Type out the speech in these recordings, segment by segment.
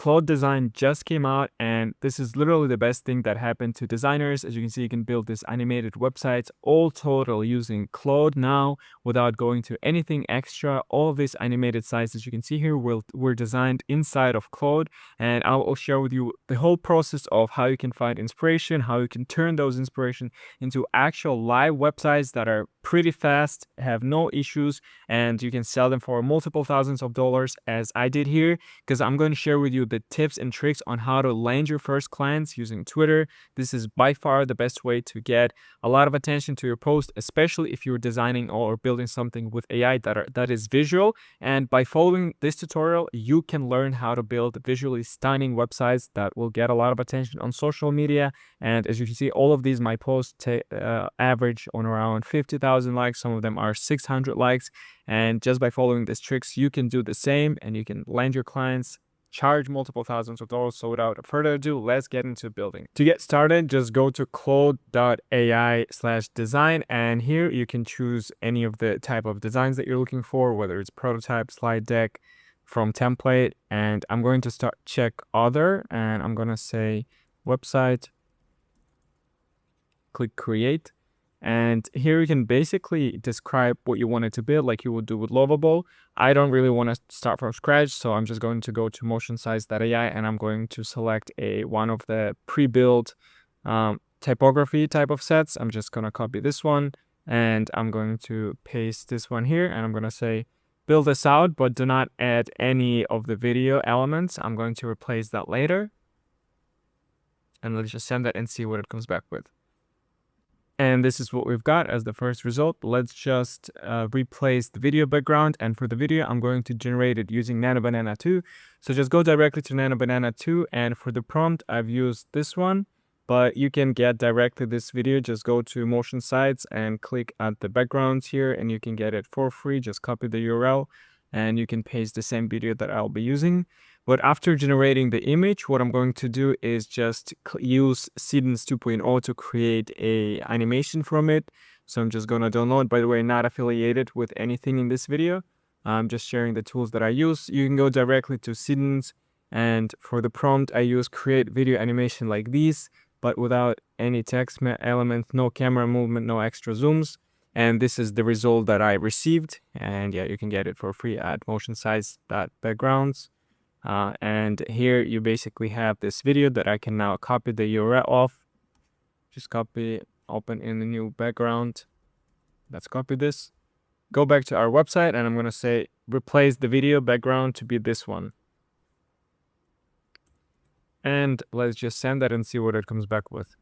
Claude Design just came out, and this is literally the best thing that happened to designers. As you can see, you can build this animated websites all total using Claude now without going to anything extra. All of these animated sites, as you can see here, were designed inside of Claude, and I'll share with you the whole process of how you can find inspiration, how you can turn those inspiration into actual live websites that are pretty fast, have no issues, and you can sell them for multiple thousands of dollars as I did here, because I'm going to share with you the tips and tricks on how to land your first clients using Twitter. This is by far the best way to get a lot of attention to your post, especially if you're designing or building something with AI that is visual. And by following this tutorial, you can learn how to build visually stunning websites that will get a lot of attention on social media. And as you can see, all of these my posts average on around 50,000 likes. Some of them are 600 likes. And just by following these tricks, you can do the same and you can land your clients, charge multiple thousands of dollars. So without further ado, let's get into building. To get started, just go to claude.ai/design, and here you can choose any of the type of designs that you're looking for, whether it's prototype, slide deck, from template. And I'm going to check other, and I'm going to say website, click create. And here you can basically describe what you want it to build, like you would do with Lovable. I don't really want to start from scratch, so I'm just going to go to motionsize.ai, and I'm going to select one of the pre-built typography type of sets. I'm just going to copy this one, and I'm going to paste this one here, and I'm going to say build this out, but do not add any of the video elements. I'm going to replace that later. And let's just send that and see what it comes back with. And this is what we've got as the first result. Let's just replace the video background. And for the video, I'm going to generate it using NanoBanana 2. So just go directly to NanoBanana 2. And for the prompt, I've used this one. But you can get directly this video. Just go to Motion Sites and click at the backgrounds here. And you can get it for free. Just copy the URL. And you can paste the same video that I'll be using. But after generating the image, what I'm going to do is just use Seedens 2.0 to create a animation from it. So I'm just going to download, by the way, not affiliated with anything in this video. I'm just sharing the tools that I use. You can go directly to Seedens, and for the prompt, I use create video animation like these, but without any text element, no camera movement, no extra zooms. And this is the result that I received. And yeah, you can get it for free at motionsize.backgrounds. And here you basically have this video that I can now copy the URL of. Just copy, open in the new background. Let's copy this. Go back to our website, and I'm going to say replace the video background to be this one. And let's just send that and see what it comes back with.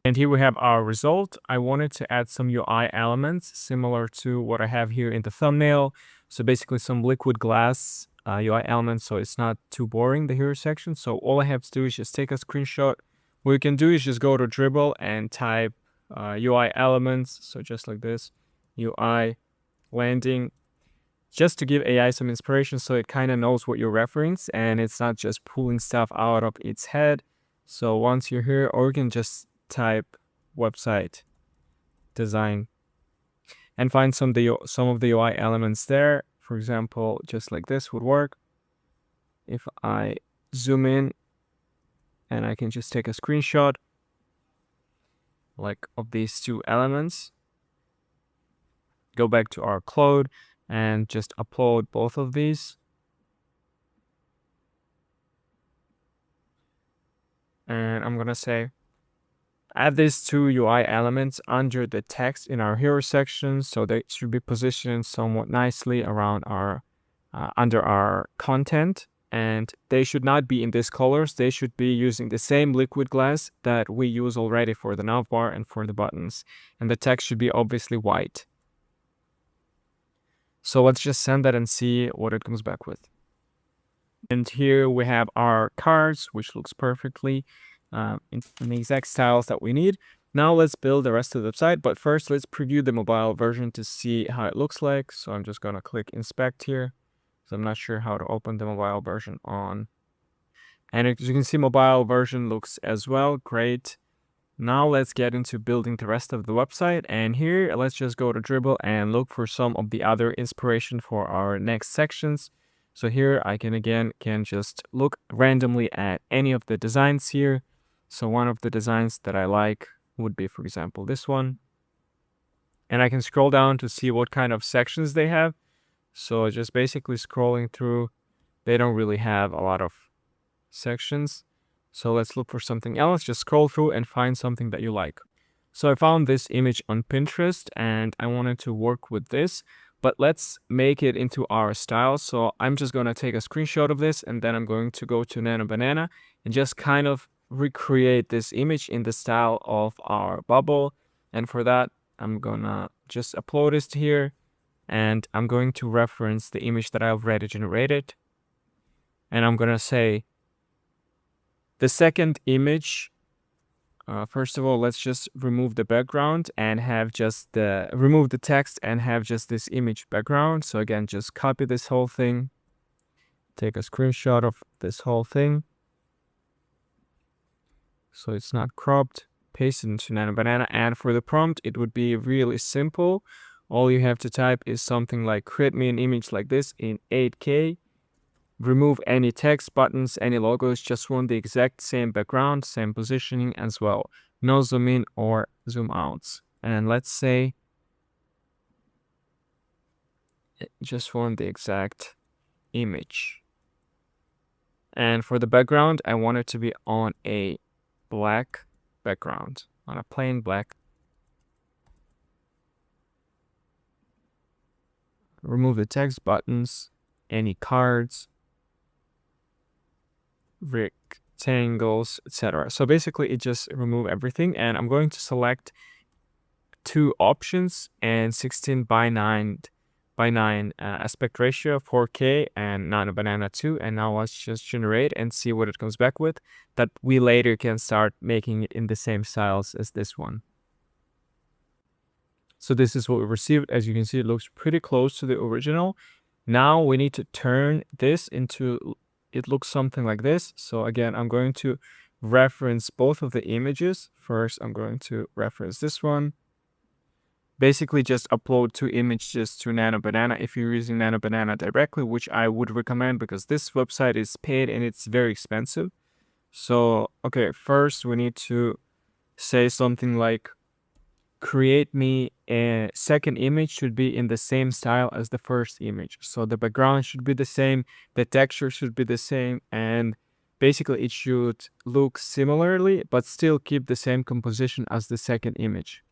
And here we have our result. I wanted to add some UI elements similar to what I have here in the thumbnail. So basically some liquid glass UI elements, so it's not too boring, the hero section. So all I have to do is just take a screenshot. What you can do is just go to Dribble and type UI elements. So just like this, UI landing, just to give AI some inspiration so it kind of knows what you're referencing and it's not just pulling stuff out of its head. So once you're here, or you can just type website design and find some of the UI elements there. For example, just like this would work. If I zoom in and I can just take a screenshot like of these two elements, go back to our Claude and just upload both of these. And I'm going to say add these two UI elements under the text in our hero section, so they should be positioned somewhat nicely around our under our content, and they should not be in these colors. They should be using the same liquid glass that we use already for the navbar and for the buttons, and the text should be obviously white. So let's just send that and see what it comes back with. And here we have our cards, which looks perfectly in the exact styles that we need. Now let's build the rest of the website, but first let's preview the mobile version to see how it looks like. So I'm just going to click inspect here, so I'm not sure how to open the mobile version on. And as you can see, mobile version looks as well. Great. Now let's get into building the rest of the website, and here let's just go to Dribble and look for some of the other inspiration for our next sections. So here I can just look randomly at any of the designs here. So one of the designs that I like would be, for example, this one. And I can scroll down to see what kind of sections they have. So just basically scrolling through, they don't really have a lot of sections. So let's look for something else. Just scroll through and find something that you like. So I found this image on Pinterest and I wanted to work with this, but let's make it into our style. So I'm just going to take a screenshot of this and then I'm going to go to Nano Banana and just kind of recreate this image in the style of our bubble. And for that, I'm going to just upload this here and I'm going to reference the image that I already generated. And I'm going to say the second image. First of all, let's just remove the background and have just remove the text and have just this image background. So again, just copy this whole thing, take a screenshot of this whole thing. So it's not cropped, paste it into Nano Banana. And for the prompt, it would be really simple. All you have to type is something like create me an image like this in 8K. Remove any text, buttons, any logos, just want the exact same background, same positioning as well. No zoom in or zoom outs. And let's say just want the exact image. And for the background, I want it to be on a black background, on a plain black. Remove the text, buttons, any cards, rectangles, etc. So basically it just remove everything, and I'm going to select two options and 16:9 aspect ratio, 4K, and Nano Banana 2. And now let's just generate and see what it comes back with, that we later can start making it in the same styles as this one. So this is what we received. As you can see, it looks pretty close to the original. Now we need to turn this into, it looks something like this. So again, I'm going to reference both of the images. First, I'm going to reference this one. Basically just upload two images to Nano Banana if you're using Nano Banana directly, which I would recommend because this website is paid and it's very expensive. So, okay, first we need to say something like, create me a second image should be in the same style as the first image. So the background should be the same, the texture should be the same, and basically it should look similarly, but still keep the same composition as the second image.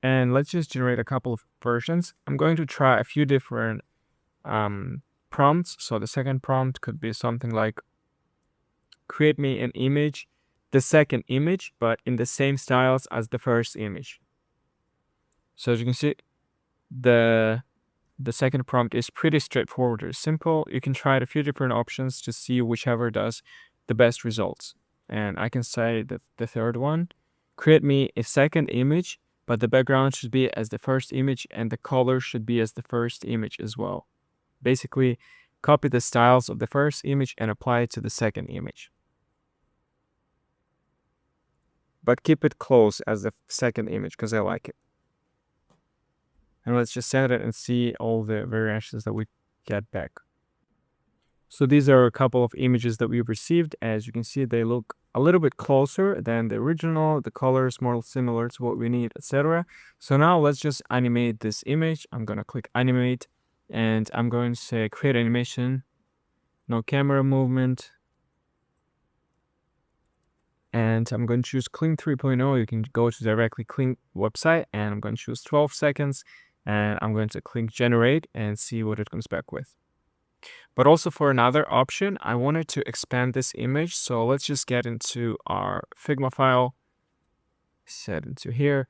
And let's just generate a couple of versions. I'm going to try a few different prompts. So the second prompt could be something like, create me an image, the second image, but in the same styles as the first image. So as you can see, the second prompt is pretty straightforward or simple. You can try a few different options to see whichever does the best results. And I can say that the third one, create me a second image, but the background should be as the first image and the color should be as the first image as well. Basically, copy the styles of the first image and apply it to the second image. But keep it close as the second image because I like it. And let's just send it and see all the variations that we get back. So these are a couple of images that we received. As you can see, they look a little bit closer than the original. The color is more similar to what we need, etc. So now let's just animate this image. I'm going to click animate and I'm going to say create animation, no camera movement. And I'm going to choose Clean 3.0. You can go to directly Clean website and I'm going to choose 12 seconds and I'm going to click generate and see what it comes back with. But also for another option, I wanted to expand this image. So let's just get into our Figma file, set into here.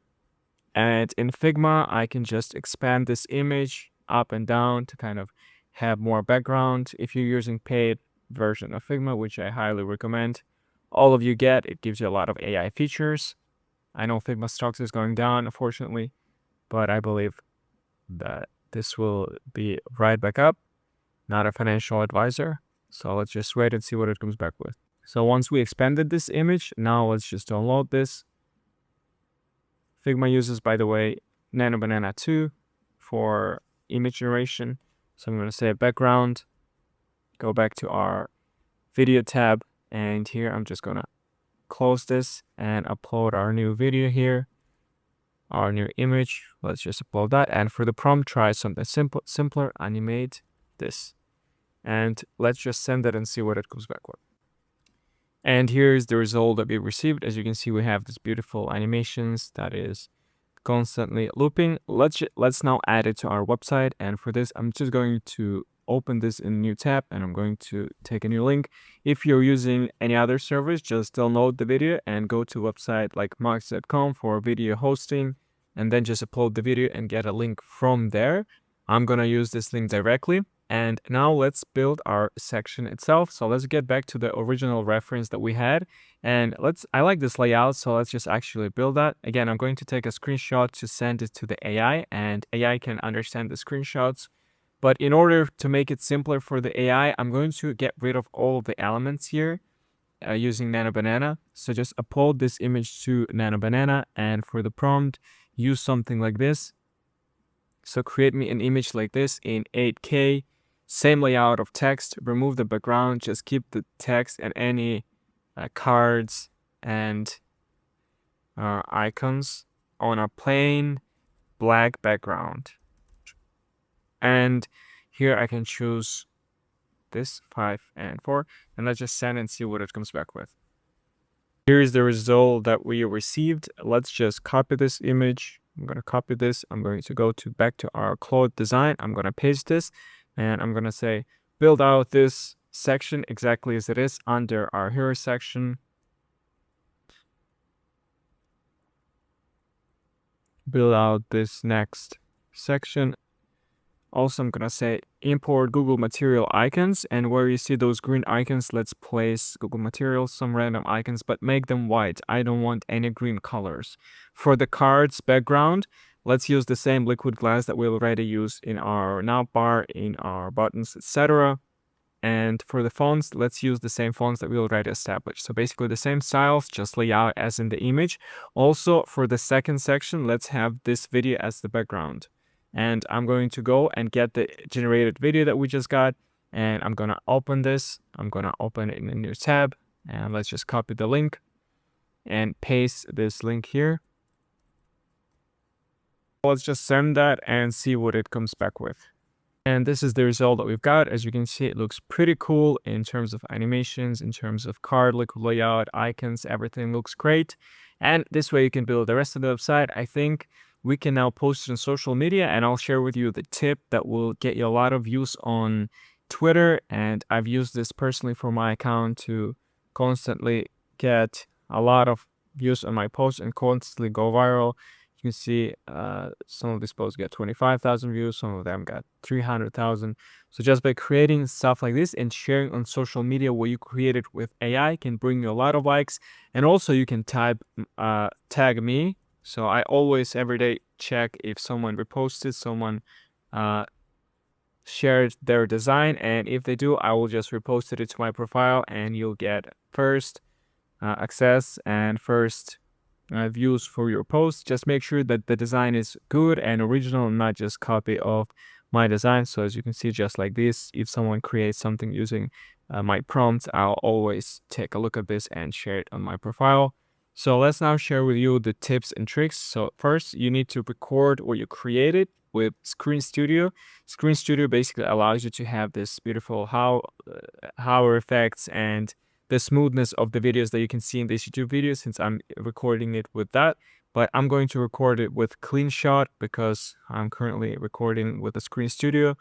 And in Figma, I can just expand this image up and down to kind of have more background. If you're using paid version of Figma, which I highly recommend, all of you get, it gives you a lot of AI features. I know Figma stocks is going down, unfortunately, but I believe that this will be right back up. Not a financial advisor. So let's just wait and see what it comes back with. So once we expanded this image, now let's just download this. Figma uses, by the way, Nano Banana 2 for image generation. So I'm going to say background, go back to our video tab, and here I'm just going to close this and upload our new video here, our new image. Let's just upload that. And for the prompt, try something simpler, animate this. And let's just send it and see what it comes back with. And here's the result that we received. As you can see, we have this beautiful animations that is constantly looping. Let's now add it to our website. And for this, I'm just going to open this in a new tab, and I'm going to take a new link. If you're using any other service, just download the video and go to a website like mox.com for video hosting, and then just upload the video and get a link from there. I'm gonna use this link directly. And now let's build our section itself. So let's get back to the original reference that we had. And I like this layout, so let's just actually build that. Again, I'm going to take a screenshot to send it to the AI, and AI can understand the screenshots. But in order to make it simpler for the AI, I'm going to get rid of all of the elements here using Nano Banana. So just upload this image to Nano Banana, and for the prompt, use something like this. So create me an image like this in 8K. Same layout of text, remove the background, just keep the text and any cards and icons on a plain black background. And here I can choose this 5 and 4, and let's just send and see what it comes back with. Here's the result that we received. Let's just copy this image. I'm going to copy this. I'm going to go back to our Claude design. I'm going to paste this. And I'm going to say, build out this section exactly as it is under our hero section. Build out this next section. Also, I'm going to say, import Google Material icons. And where you see those green icons, let's place Google Material, some random icons, but make them white. I don't want any green colors. For the cards background, let's use the same liquid glass that we already use in our navbar, in our buttons, etc. And for the fonts, let's use the same fonts that we already established. So basically the same styles, just layout as in the image. Also, for the second section, let's have this video as the background. And I'm going to go and get the generated video that we just got. And I'm going to open this. I'm going to open it in a new tab. And let's just copy the link and paste this link here. Let's just send that and see what it comes back with. And this is the result that we've got. As you can see, it looks pretty cool in terms of animations, in terms of card layout, icons, everything looks great. And this way you can build the rest of the website. I think we can now post it on social media, and I'll share with you the tip that will get you a lot of views on Twitter. And I've used this personally for my account to constantly get a lot of views on my posts and constantly go viral. You can see some of these posts get 25,000 views, some of them got 300,000. So just by creating stuff like this and sharing on social media what you created with AI can bring you a lot of likes. And also you can tag me. So I always every day check if someone reposted, someone shared their design, and if they do, I will just repost it to my profile, and you'll get first access and first views for your post. Just make sure that the design is good and original, not just copy of my design. So as you can see, just like this, if someone creates something using my prompts, I'll always take a look at this and share it on my profile. So let's now share with you the tips and tricks. So first, you need to record what you created with Screen Studio. Screen Studio basically allows you to have this beautiful hover effects and the smoothness of the videos that you can see in this YouTube video, since I'm recording it with that. But I'm going to record it with Clean Shot because I'm currently recording with the Screen Studio.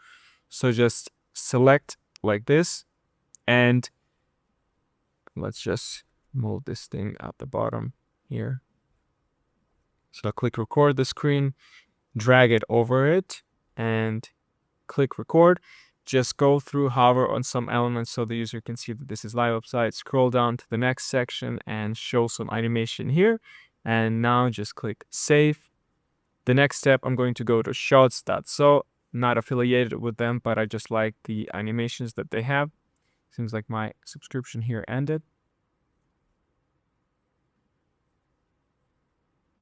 So just select like this, and let's just move this thing at the bottom here. So click record the screen, drag it over it, and click record. Just go through, hover on some elements so the user can see that this is live website. Scroll down to the next section and show some animation here. And now just click save. The next step, I'm going to go to shots.so. Not affiliated with them, but I just like the animations that they have. Seems like my subscription here ended.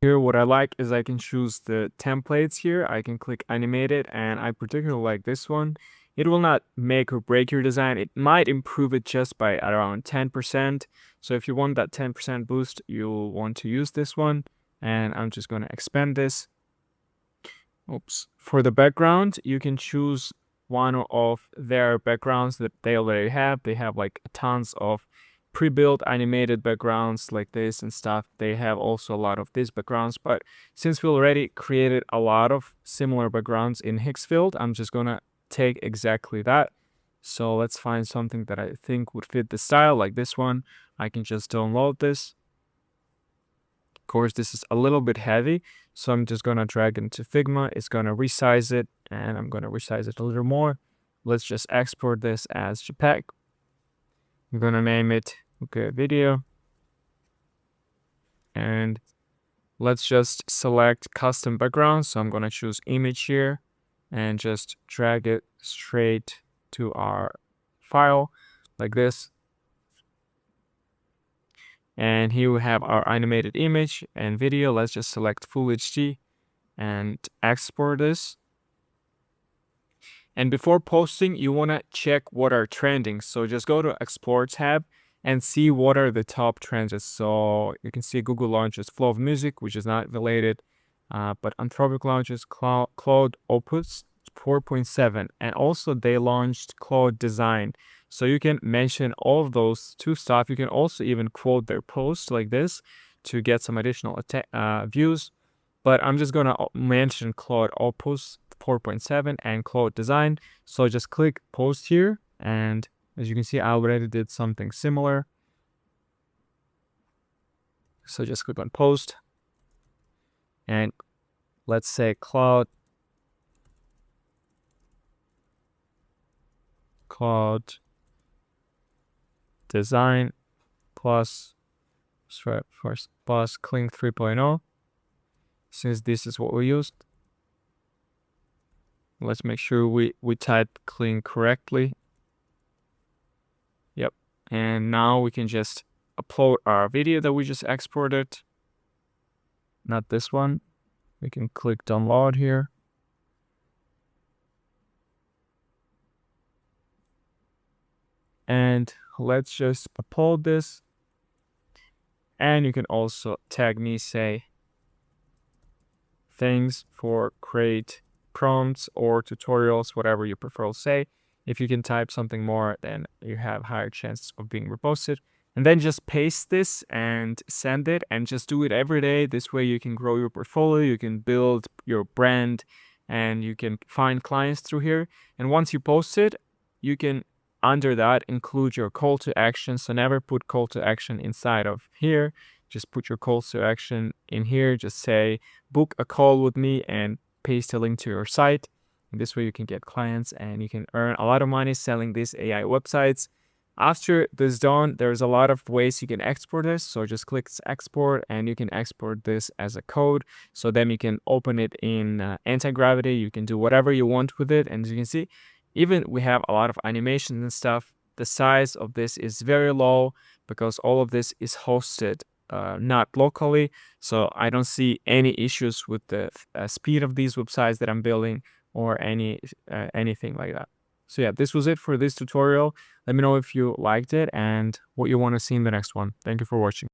Here, what I like is I can choose the templates here. I can click animate it, and I particularly like this one. It will not make or break your design. It might improve it just by around 10%. So if you want that 10% boost, you'll want to use this one. And I'm just going to expand this. Oops. For the background, you can choose one of their backgrounds that they already have. They have like tons of pre-built animated backgrounds like this and stuff. They have also a lot of these backgrounds, but since we already created a lot of similar backgrounds in Hixfield, I'm just gonna take exactly that. So let's find something that I think would fit the style, like this one. I can just download this. Of course, this is a little bit heavy, so I'm just gonna drag it into Figma. It's gonna resize it, and I'm gonna resize it a little more. Let's just export this as JPEG. I'm gonna name it video, and let's just select custom background. So I'm gonna choose image here and just drag it straight to our file like this. And here we have our animated image and video. Let's just select Full HD and export this. And before posting, you want to check what are trending. So just go to Explore tab and see what are the top trends. So you can see Google launches Flow of Music, which is not related, but Anthropic launches Cloud Opus 4.7, and also they launched Cloud Design. So you can mention all of those two stuff. You can also even quote their post like this to get some additional views. But I'm just gonna mention Cloud Opus 4.7 and Cloud Design. So just click post here, and as you can see, I already did something similar. So just click on post, and let's say Cloud Design plus Clink 3.0. Since this is what we used, let's make sure we type Clink correctly. Yep. And now we can just upload our video that we just exported. Not this one. We can click download here. And let's just upload this. And you can also tag me, say, thanks for great prompts or tutorials, whatever you prefer to say. If you can type something more, then you have higher chances of being reposted. And then just paste this and send it, and just do it every day. This way you can grow your portfolio, you can build your brand, and you can find clients through here. And once you post it, you can under that include your call to action. So never put call to action inside of here. Just put your calls to action in here. Just say, book a call with me, and paste a link to your site. And this way you can get clients and you can earn a lot of money selling these AI websites. After this done, there's a lot of ways you can export this. So just click export, and you can export this as a code. So then you can open it in anti-gravity. You can do whatever you want with it. And as you can see, even we have a lot of animations and stuff. The size of this is very low because all of this is hosted not locally. So I don't see any issues with the speed of these websites that I'm building or anything like that. So yeah, this was it for this tutorial. Let me know if you liked it and what you want to see in the next one. Thank you for watching.